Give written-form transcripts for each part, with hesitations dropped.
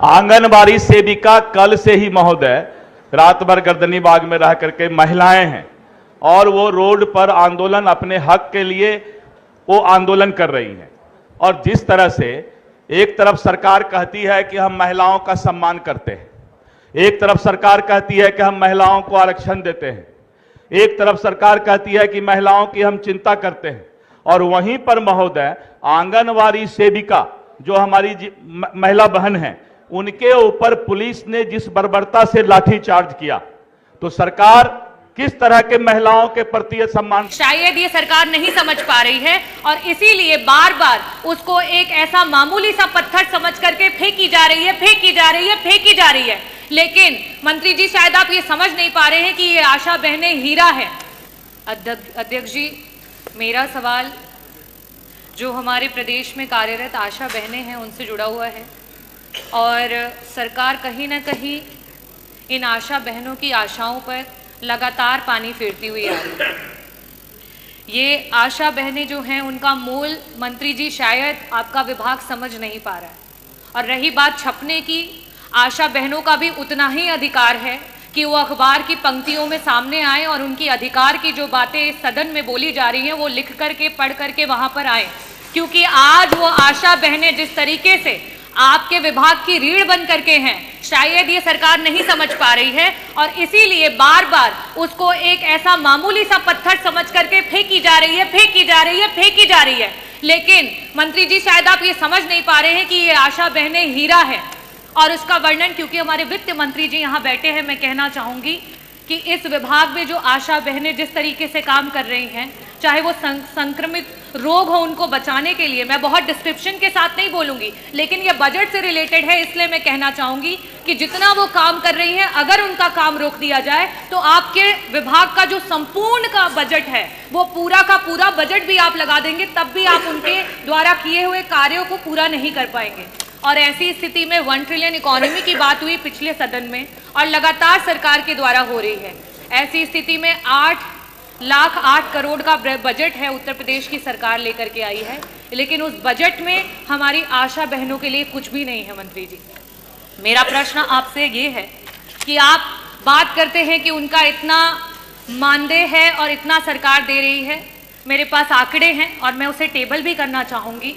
आंगनबाड़ी सेविका कल से ही महोदय रात भर गर्दनी बाग में रह करके महिलाएं हैं और वो रोड पर आंदोलन अपने हक के लिए वो आंदोलन कर रही हैं। और जिस तरह से एक तरफ सरकार कहती है कि हम महिलाओं का सम्मान करते हैं, एक तरफ सरकार कहती है कि हम महिलाओं को आरक्षण देते हैं, एक तरफ सरकार कहती है कि महिलाओं की हम चिंता करते हैं, और वहीं पर महोदय आंगनवाड़ी सेविका जो हमारी महिला बहन है उनके ऊपर पुलिस ने जिस बर्बरता से लाठीचार्ज किया, तो सरकार किस तरह के महिलाओं के प्रति सम्मान, शायद ये सरकार नहीं समझ पा रही है और इसीलिए बार बार उसको एक ऐसा मामूली सा पत्थर समझ करके फेंकी जा रही है, फेंकी जा रही है, फेंकी जा रही है। लेकिन मंत्री जी शायद आप ये समझ नहीं पा रहे हैं कि ये आशा बहनें हीरा है। अध्यक्ष जी, मेरा सवाल जो हमारे प्रदेश में कार्यरत आशा बहनें हैं उनसे जुड़ा हुआ है और सरकार कहीं ना कहीं इन आशा बहनों की आशाओं पर लगातार पानी फेरती हुई आ रही है। ये आशा बहनें जो हैं उनका मूल मंत्री जी शायद आपका विभाग समझ नहीं पा रहा है। और रही बात छपने की, आशा बहनों का भी उतना ही अधिकार है कि वो अखबार की पंक्तियों में सामने आए और उनकी अधिकार की जो बातें सदन में बोली जा रही हैं वो लिख करके पढ़ करके वहां पर आए, क्योंकि आज वो आशा बहनें जिस तरीके से आपके विभाग की रीढ़ बन करके हैं शायद ये सरकार नहीं समझ पा रही है और इसीलिए बार बार उसको एक ऐसा मामूली सा पत्थर समझ करके फेंकी जा रही है, फेंकी जा रही है, फेंकी जा रही है। लेकिन मंत्री जी शायद आप ये समझ नहीं पा रहे हैं कि ये आशा बहनें हीरा है और उसका वर्णन, क्योंकि हमारे वित्त मंत्री जी यहाँ बैठे हैं, मैं कहना चाहूंगी कि इस विभाग में जो आशा बहनें जिस तरीके से काम कर रही हैं, चाहे वो संक्रमित रोग हो उनको बचाने के लिए, मैं बहुत डिस्क्रिप्शन के साथ नहीं बोलूंगी, लेकिन ये बजट से रिलेटेड है इसलिए मैं कहना चाहूंगी कि जितना वो काम कर रही हैं अगर उनका काम रोक दिया जाए तो आपके विभाग का जो संपूर्ण का बजट है वो पूरा का पूरा बजट भी आप लगा देंगे तब भी आप उनके द्वारा किए हुए कार्यों को पूरा नहीं कर पाएंगे। और ऐसी स्थिति में 1 ट्रिलियन इकोनॉमी की बात हुई पिछले सदन में और लगातार सरकार के द्वारा हो रही है। ऐसी स्थिति में 8 करोड़ का बजट है उत्तर प्रदेश की सरकार लेकर के आई है, लेकिन उस बजट में हमारी आशा बहनों के लिए कुछ भी नहीं है। मंत्री जी, मेरा प्रश्न आपसे ये है कि आप बात करते हैं कि उनका इतना मानदेय है और इतना सरकार दे रही है। मेरे पास आंकड़े हैं और मैं उसे टेबल भी करना चाहूँगी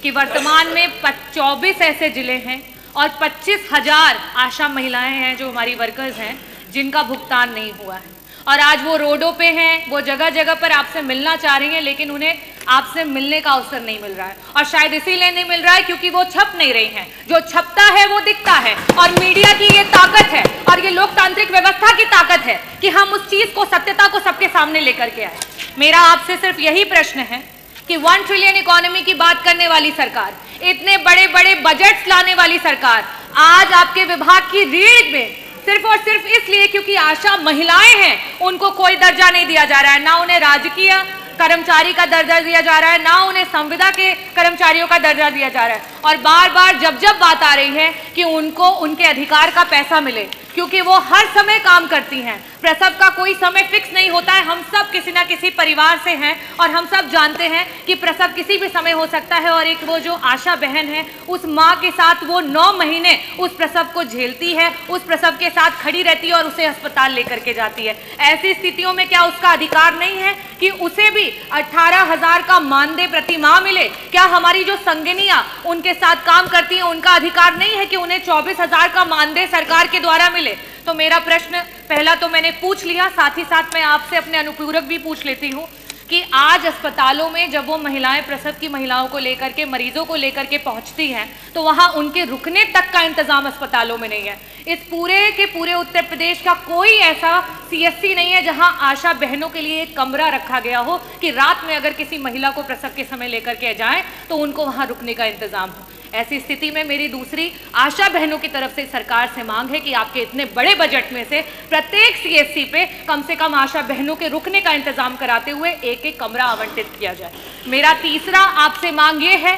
कि वर्तमान में 24 ऐसे जिले हैं और 25,000 आशा महिलाएं हैं जो हमारी वर्कर्स हैं जिनका भुगतान नहीं हुआ है और आज वो रोडों पे हैं, वो जगह जगह पर आपसे मिलना चाह रही हैं, लेकिन उन्हें आपसे मिलने का अवसर नहीं मिल रहा है और शायद इसीलिए नहीं मिल रहा है क्योंकि वो छप नहीं रही हैं। जो छपता है वो दिखता है और मीडिया की ये ताकत है और ये लोकतांत्रिक व्यवस्था की ताकत है कि हम उस चीज को, सत्यता को सबके सामने लेकर के आए। मेरा आपसे सिर्फ यही प्रश्न है कि 1 ट्रिलियन इकोनॉमी की बात करने वाली सरकार, इतने बड़े बड़े बजट्स लाने वाली सरकार आज आपके विभाग की रीढ़ में सिर्फ और सिर्फ इसलिए क्योंकि आशा महिलाएं हैं उनको कोई दर्जा नहीं दिया जा रहा है, ना उन्हें राजकीय कर्मचारी का दर्जा दिया जा रहा है, ना उन्हें संविदा के कर्मचारियों का दर्जा दिया जा रहा है। और बार बार जब बात आ रही है कि उनको उनके अधिकार का पैसा मिले, क्योंकि वो हर समय काम करती हैं, प्रसव का कोई समय फिक्स नहीं होता है। हम सब किसी ना किसी परिवार से हैं और हम सब जानते हैं कि प्रसव किसी भी समय हो सकता है और एक वो जो आशा बहन है उस माँ के साथ वो 9 महीने उस प्रसव को झेलती है, उस प्रसव के साथ खड़ी रहती है और उसे अस्पताल लेकर के जाती है। ऐसी स्थितियों में क्या उसका अधिकार नहीं है कि उसे भी 18,000 का मानदेय प्रति माह मिले? क्या हमारी जो संगिनियां उनके साथ काम करती हैं उनका अधिकार नहीं है कि उन्हें 24,000 का मानदेय सरकार के द्वारा मिले? तो मेरा प्रश्न पहला तो मैंने पूछ लिया, साथ ही साथ मैं आपसे अपने अनुपूरक भी पूछ लेती हूँ कि आज अस्पतालों में जब वो महिलाएं प्रसव की महिलाओं को लेकर के, मरीजों को लेकर के पहुंचती हैं तो वहां उनके रुकने तक का इंतजाम अस्पतालों में नहीं है। इस पूरे के पूरे उत्तर प्रदेश का कोई ऐसा CSC नहीं है जहां आशा बहनों के लिए एक कमरा रखा गया हो कि रात में अगर किसी महिला को प्रसव के समय लेकर के जाएं तो उनको वहां रुकने का इंतजाम हो। ऐसी स्थिति में मेरी दूसरी आशा बहनों की तरफ से सरकार से मांग है कि आपके इतने बड़े बजट में से प्रत्येक CSC पे कम से कम आशा बहनों के रुकने का इंतजाम कराते हुए एक कमरा आवंटित किया जाए। मेरा तीसरा आपसे मांग ये है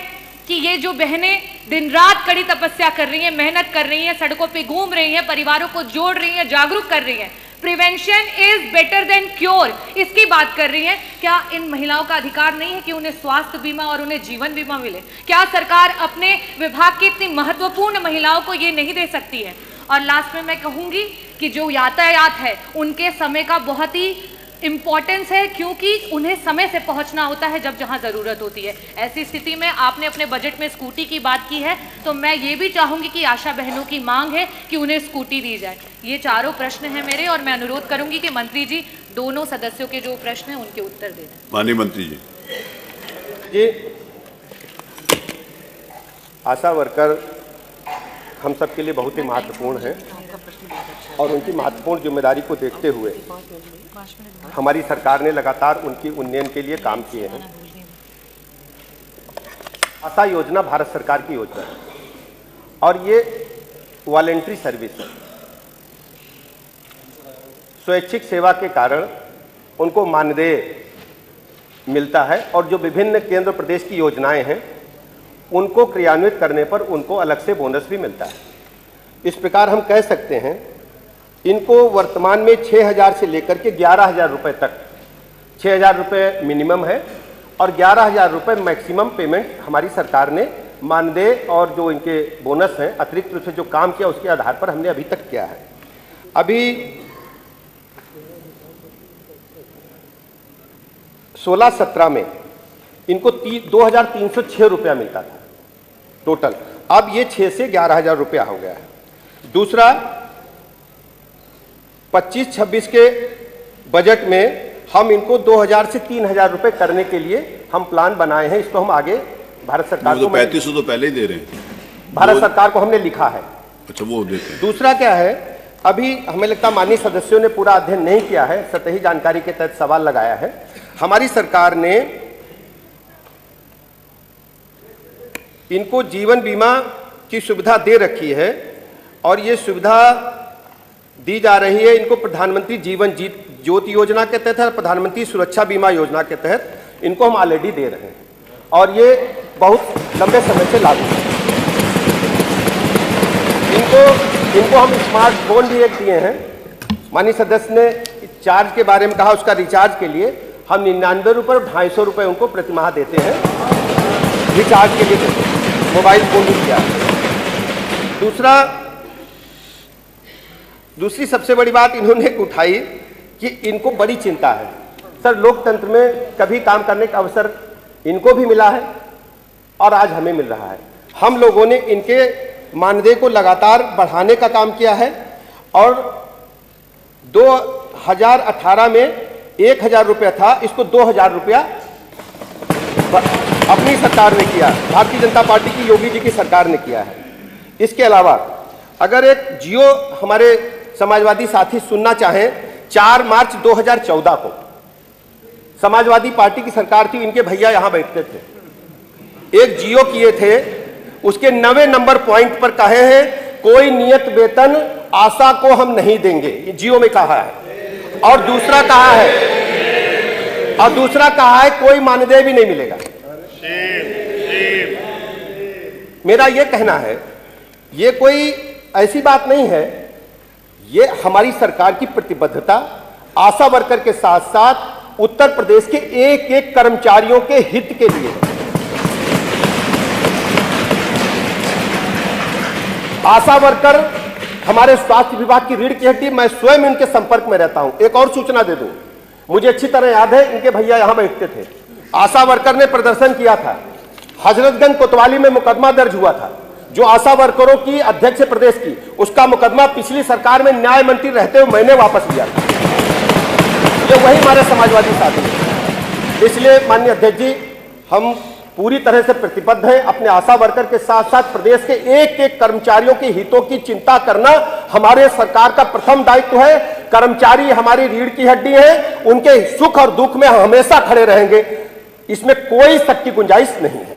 कि ये जो बहनें दिन रात कड़ी तपस्या कर रही हैं, मेहनत कर रही हैं, सड़कों पे घूम रही हैं, परिवारों को जोड़ रही हैं, जागरूक कर रही हैं, prevention is better than cure, इसकी बात कर रही हैं। क्या इन महिलाओं का अधिकार नहीं है कि उन्हें स्वास्थ्य बीमा और उन्हें जीवन बीमा मिले? क्या सरकार अपने विभाग की इतनी महत्वपूर्ण महिलाओं को ये नहीं दे सकती है? और लास्ट में मैं कहूंगी कि जो यातायात है उनके समय का बहुत ही इंपॉर्टेंस है, क्योंकि उन्हें समय से पहुंचना होता है जब जहां जरूरत होती है। ऐसी स्थिति में आपने अपने बजट में स्कूटी की बात की है, तो मैं ये भी चाहूंगी कि आशा बहनों की मांग है कि उन्हें स्कूटी दी जाए। ये चारों प्रश्न हैं मेरे, और मैं अनुरोध करूंगी कि मंत्री जी दोनों सदस्यों के जो प्रश्न हैं उनके उत्तर दे दें। माननीय मंत्री जी। आशा वर्कर हम सब के लिए बहुत ही महत्वपूर्ण है, और उनकी महत्वपूर्ण जिम्मेदारी को देखते हुए हमारी सरकार ने लगातार उनकी उन्नयन के लिए काम किए हैं। आशा योजना भारत सरकार की योजना है, और ये वॉलेंट्री सर्विस है। स्वैच्छिक सेवा के कारण उनको मानदेय मिलता है, और जो विभिन्न केंद्र प्रदेश की योजनाएं हैं उनको क्रियान्वित करने पर उनको अलग से बोनस भी मिलता है। इस प्रकार हम कह सकते हैं इनको वर्तमान में 6,000 से लेकर के 11,000 रुपये तक, 6,000 रुपये मिनिमम है और 11,000 रुपये मैक्सिमम पेमेंट हमारी सरकार ने मानदेय और जो इनके बोनस हैं अतिरिक्त रूप से जो काम किया उसके आधार पर हमने अभी तक किया है। अभी 16-17 में इनको 2,306 रुपया मिलता था टोटल, अब ये 6 से 11,000 रुपया हो गया है। दूसरा 25-26 के बजट में हम इनको 2,000 से 3,000 रुपए करने के लिए हम प्लान बनाए हैं। इसको हम आगे भारत सरकार को 3500 तो पहले ही दे रहे हैं, भारत सरकार को हमने लिखा है। अच्छा, वो देते हैं। दूसरा क्या है, अभी हमें लगता है माननीय सदस्यों ने पूरा अध्ययन नहीं किया है, सतही जानकारी के तहत सवाल लगाया है। हमारी सरकार ने इनको जीवन बीमा की सुविधा दे रखी है, और ये सुविधा दी जा रही है इनको प्रधानमंत्री जीवन ज्योति योजना के तहत, प्रधानमंत्री सुरक्षा बीमा योजना के तहत इनको हम ऑलरेडी दे रहे हैं, और ये बहुत लंबे समय से लागू है। इनको हम स्मार्टफोन भी एक दिए हैं। माननीय सदस्य ने चार्ज के बारे में कहा, उसका रिचार्ज के लिए हम 99 रुपये और 250 रुपये उनको प्रतिमाह देते हैं, रिचार्ज के लिए देते हैं। मोबाइल फोन भी दिया है। दूसरी सबसे बड़ी बात इन्होंने उठाई कि इनको बड़ी चिंता है। सर, लोकतंत्र में कभी काम करने का अवसर इनको भी मिला है और आज हमें मिल रहा है। हम लोगों ने इनके मानदेय को लगातार बढ़ाने का काम किया है, और 2018 में 1,000 रुपया था, इसको 2,000 रुपया अपनी सरकार ने किया, भारतीय जनता पार्टी की योगी जी की सरकार ने किया है। इसके अलावा अगर एक जियो हमारे समाजवादी साथी सुनना चाहें, 4 मार्च 2014 को समाजवादी पार्टी की सरकार थी, इनके भैया यहां बैठते थे, एक जियो किए थे, उसके 9वें नंबर पॉइंट पर कहे हैं कोई नियत वेतन आशा को हम नहीं देंगे, ये जियो में कहा है। और दूसरा कहा है कोई मानदेय भी नहीं मिलेगा। मेरा ये कहना है, ये कोई ऐसी बात नहीं है, ये हमारी सरकार की प्रतिबद्धता आशा वर्कर के साथ साथ उत्तर प्रदेश के एक एक कर्मचारियों के हित के लिए। आशा वर्कर हमारे स्वास्थ्य विभाग की रीढ़ की हड्डी, मैं स्वयं इनके संपर्क में रहता हूं। एक और सूचना दे दूं, मुझे अच्छी तरह याद है, इनके भैया यहां बैठते थे, आशा वर्कर ने प्रदर्शन किया था, हजरतगंज कोतवाली में मुकदमा दर्ज हुआ था, जो आशा वर्करों की अध्यक्ष प्रदेश की, उसका मुकदमा पिछली सरकार में न्याय मंत्री रहते हुए मैंने वापस लिया था। ये वही हमारे समाजवादी साथी हैं। इसलिए माननीय अध्यक्ष जी, हम पूरी तरह से प्रतिबद्ध हैं। अपने आशा वर्कर के साथ साथ प्रदेश के एक एक कर्मचारियों के हितों की चिंता करना हमारे सरकार का प्रथम दायित्व है। कर्मचारी हमारी रीढ़ की हड्डी है, उनके सुख और दुख में हम हमेशा खड़े रहेंगे, इसमें कोई शक की गुंजाइश नहीं है।